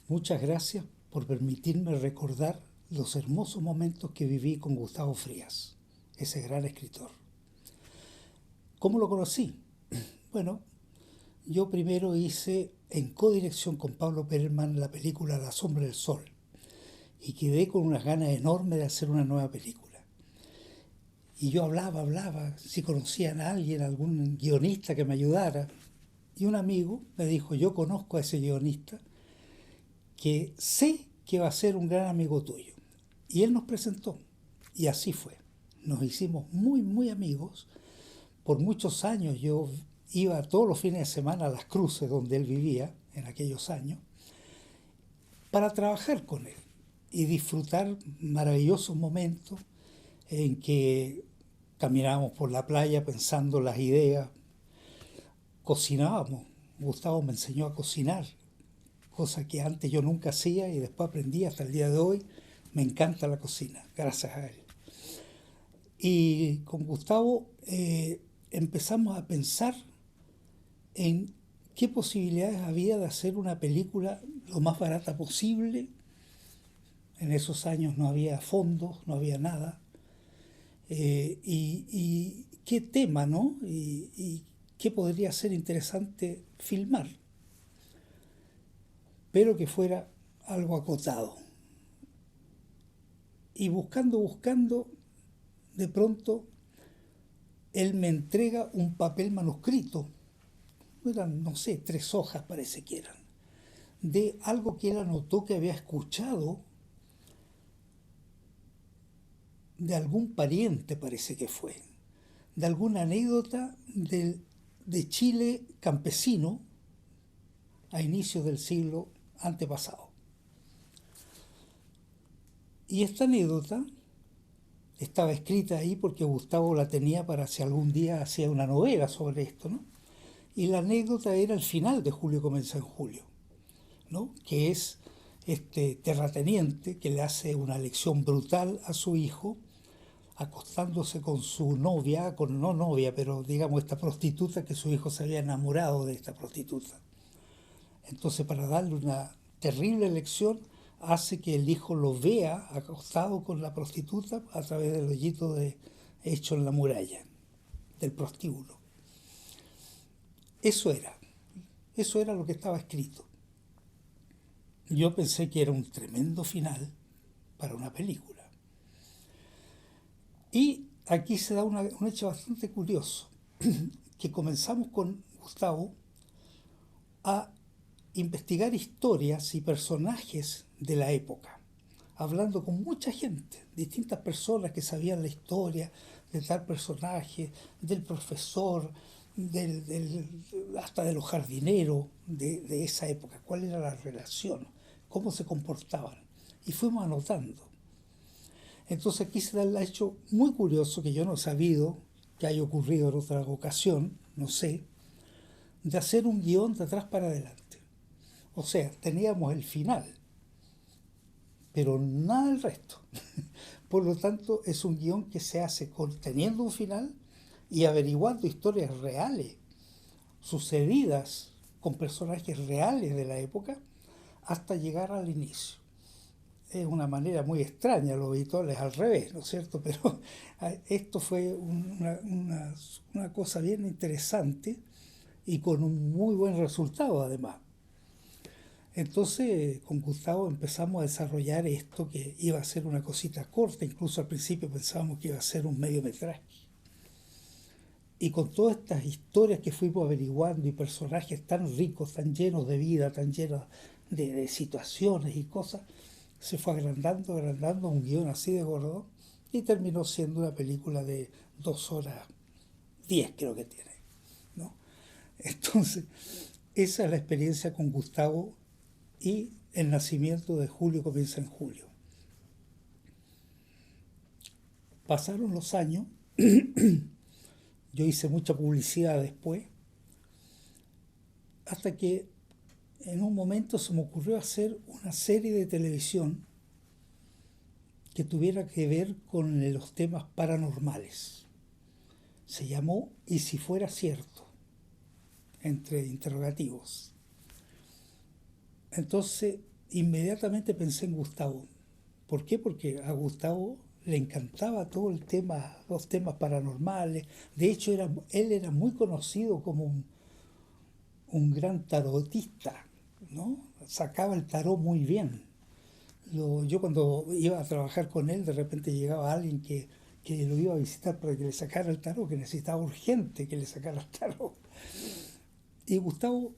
Muchas gracias por permitirme recordar los hermosos momentos que viví con Gustavo Frías, ese gran escritor. ¿Cómo lo conocí? Bueno, yo primero hice en codirección con Pablo Perelman la película La sombra del sol y quedé con unas ganas enormes de hacer una nueva película. Y yo hablaba, si conocían a alguien, algún guionista que me ayudara. Y un amigo me dijo, yo conozco a ese guionista que sé que va a ser un gran amigo tuyo. Y él nos presentó. Y así fue. Nos hicimos muy amigos. Por muchos años yo iba todos los fines de semana a Las Cruces, donde él vivía en aquellos años, para trabajar con él y disfrutar maravillosos momentos en que caminábamos por la playa pensando las ideas, cocinábamos. Gustavo me enseñó a cocinar, cosa que antes yo nunca hacía y después aprendí hasta el día de hoy. Me encanta la cocina, gracias a él. Y con Gustavo empezamos a pensar en qué posibilidades había de hacer una película lo más barata posible. En esos años no había fondos, no había nada. Y qué tema, ¿no? Y qué podría ser interesante filmar, pero que fuera algo acotado. Y buscando, de pronto él me entrega un papel manuscrito, eran, no sé, 3 hojas parece que eran, de algo que él anotó que había escuchado de algún pariente, parece que fue, de alguna anécdota de Chile campesino a inicios del siglo antepasado. Y esta anécdota estaba escrita ahí porque Gustavo la tenía para si algún día hacía una novela sobre esto, ¿no? Y la anécdota era el final de Julio comienza en julio, ¿no? Que es este terrateniente que le hace una lección brutal a su hijo, acostándose con su novia, con no novia, pero digamos esta prostituta, que su hijo se había enamorado de esta prostituta. Entonces, para darle una terrible lección, hace que el hijo lo vea acostado con la prostituta a través del hoyito hecho en la muralla del prostíbulo. Eso era, eso era lo que estaba escrito. Yo pensé que era un tremendo final para una película. Y aquí se da un hecho bastante curioso, que comenzamos con Gustavo a investigar historias y personajes de la época, hablando con mucha gente, distintas personas que sabían la historia de tal personaje, del profesor, hasta de los jardineros de esa época, cuál era la relación, cómo se comportaban. Y fuimos anotando. Entonces aquí se da el hecho muy curioso que yo no he sabido que haya ocurrido en otra ocasión, no sé, de hacer un guión de atrás para adelante. O sea, teníamos el final, pero nada del resto. Por lo tanto, es un guión que se hace teniendo un final y averiguando historias reales, sucedidas con personajes reales de la época, hasta llegar al inicio. Es una manera muy extraña, lo habitual es al revés, ¿no es cierto? Pero esto fue una cosa bien interesante y con un muy buen resultado además. Entonces, con Gustavo empezamos a desarrollar esto que iba a ser una cosita corta, incluso al principio pensábamos que iba a ser un mediometraje. Y con todas estas historias que fuimos averiguando y personajes tan ricos, tan llenos de vida, tan llenos de situaciones y cosas, se fue agrandando un guión así de gordo y terminó siendo una película de 2 horas 10 creo que tiene, ¿no? Entonces, esa es la experiencia con Gustavo y el nacimiento de Julio comienza en julio. Pasaron los años, yo hice mucha publicidad después, hasta que en un momento se me ocurrió hacer una serie de televisión que tuviera que ver con los temas paranormales. Se llamó ¿Y si fuera cierto? Entre interrogativos. Entonces inmediatamente pensé en Gustavo. ¿Por qué? Porque a Gustavo le encantaba todo el tema, los temas paranormales. De hecho, él era muy conocido como un gran tarotista, ¿no? Sacaba el tarot muy bien. Yo cuando iba a trabajar con él, de repente llegaba alguien que lo iba a visitar para que le sacara el tarot, que necesitaba urgente que le sacara el tarot. Y Gustavo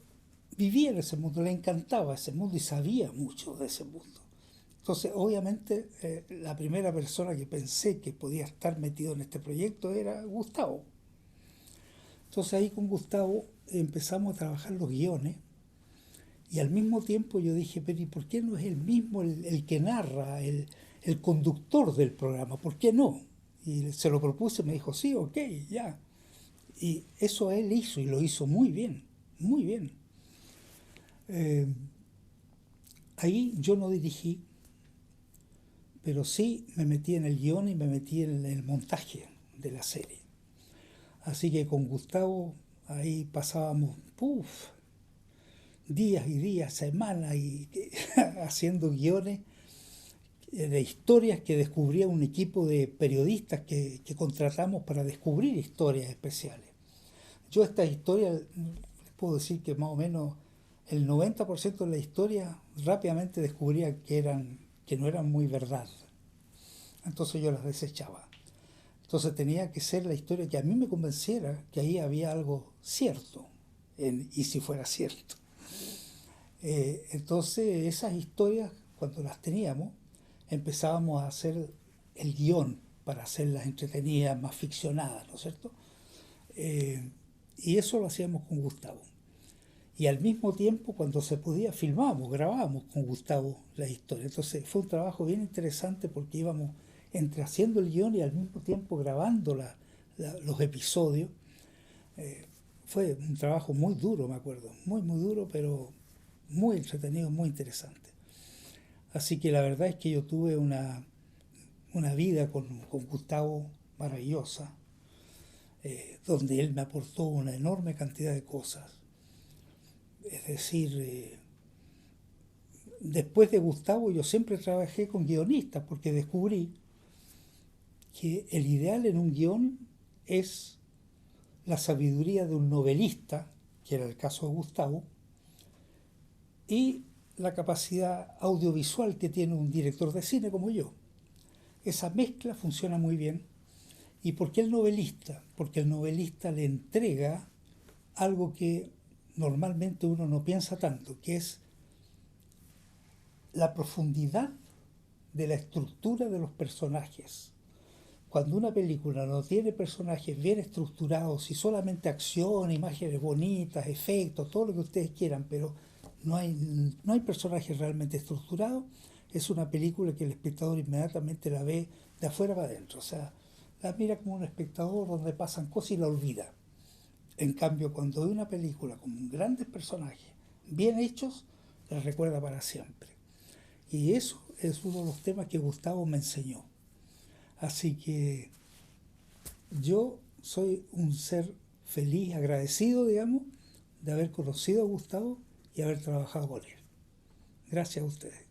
vivía en ese mundo, le encantaba ese mundo y sabía mucho de ese mundo. Entonces, obviamente, la primera persona que pensé que podía estar metido en este proyecto era Gustavo. Entonces ahí con Gustavo empezamos a trabajar los guiones y al mismo tiempo yo dije, pero ¿y por qué no es él mismo el que narra, el conductor del programa? ¿Por qué no? Y se lo propuse, me dijo, sí, ok, ya. Y eso él hizo y lo hizo muy bien, muy bien. Eh, Ahí yo no dirigí, pero sí me metí en el guión y me metí en el montaje de la serie. Así que con Gustavo ahí pasábamos días y días, semanas y haciendo guiones de historias que descubría un equipo de periodistas que contratamos para descubrir historias especiales. Yo estas historias, les puedo decir que más o menos el 90% de la historia rápidamente descubría que no eran muy verdad. Entonces yo las desechaba. Entonces tenía que ser la historia que a mí me convenciera que ahí había algo cierto, y si fuera cierto. Entonces esas historias, cuando las teníamos, empezábamos a hacer el guión para hacerlas entretenidas, más ficcionadas, ¿no es cierto? Eh, y eso lo hacíamos con Gustavo. Y al mismo tiempo, cuando se podía, filmábamos, grabábamos con Gustavo la historia. Entonces fue un trabajo bien interesante porque íbamos entre haciendo el guión y al mismo tiempo grabando los episodios. Eh, Fue un trabajo muy duro, me acuerdo, muy, muy duro, pero muy entretenido, muy interesante. Así que la verdad es que yo tuve una vida con Gustavo maravillosa, donde él me aportó una enorme cantidad de cosas. Es decir, después de Gustavo yo siempre trabajé con guionistas porque descubrí que el ideal en un guión es la sabiduría de un novelista, que era el caso de Gustavo, y la capacidad audiovisual que tiene un director de cine como yo. Esa mezcla funciona muy bien. ¿Y por qué el novelista? Porque el novelista le entrega algo que normalmente uno no piensa tanto, que es la profundidad de la estructura de los personajes. Cuando una película no tiene personajes bien estructurados y solamente acción, imágenes bonitas, efectos, todo lo que ustedes quieran, pero no hay personajes realmente estructurados, es una película que el espectador inmediatamente la ve de afuera para adentro. O sea, la mira como un espectador donde pasan cosas y la olvida. En cambio, cuando ve una película con grandes personajes, bien hechos, la recuerda para siempre. Y eso es uno de los temas que Gustavo me enseñó. Así que yo soy un ser feliz, agradecido, digamos, de haber conocido a Gustavo y haber trabajado con él. Gracias a ustedes.